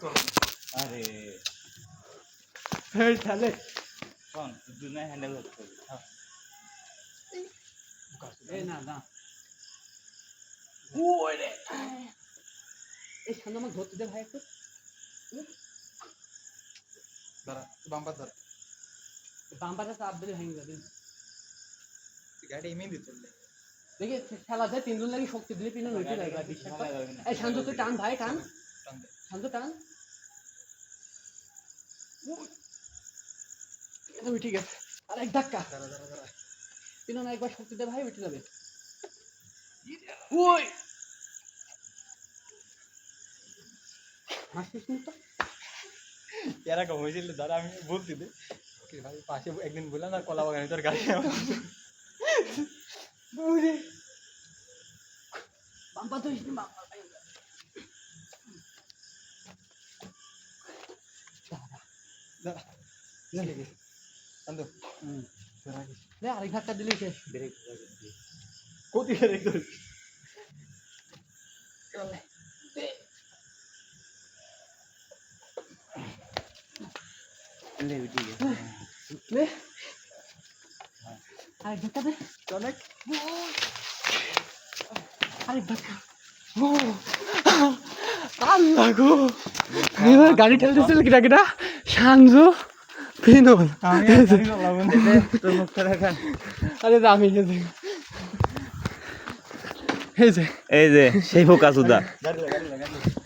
আরে হেই তাহলে কোন দুনিয়া হ্যান্ডেল করতে হবে এই না না ওরে এই সামনে আমাকে ধরতে দে ভাই একটু দাঁড়া বাম্পার ধর বাম্পারটা চাপ দিলে ভেঙে যাবে গাড়ি এমনি দিতে চললে দেখি খেলা যায় তিনজন লাগি শক্তি দিলে পিছনে উঠে যাবে ভাই বিশ্বাস কর এই শান্ত তুই টান ভাই টান টান দে শান্ত টান তুমি ঠিক আছে আর এক ধাক্কা দাঁড়া দাঁড়া দাঁড়া পিছনে একবার শক্তি দে ভাই উঠে যাবে ওই হাসিস নি তো এরকম হয়েছিল দাঁড়া আমি বলছি দে ওকে ভাই পাশে একদিন বললাম না কলা বাগানে তোর গাড়ি ওরে বাম্পা তো ইসনি বাম্পা ভাই দাঁড়া চলে গেছে শান্ত লে আরেক ধাক্কা দিলেই শেষ ব্রেক কোথায় ব্রেক ধরিস চলে লে ঠিক আছে লে আরেক ধাক্কা দে অনেক আরেক ধাক্কা ও আল্লাহ গো এবার গাড়ি ঠেলতেছিল কিটা কিটা শানজু পিনল আমি তোর মুখটা দেখান আরে আমি এই যে এই যে সেই ফোকাস উদা গাড়ি লাগা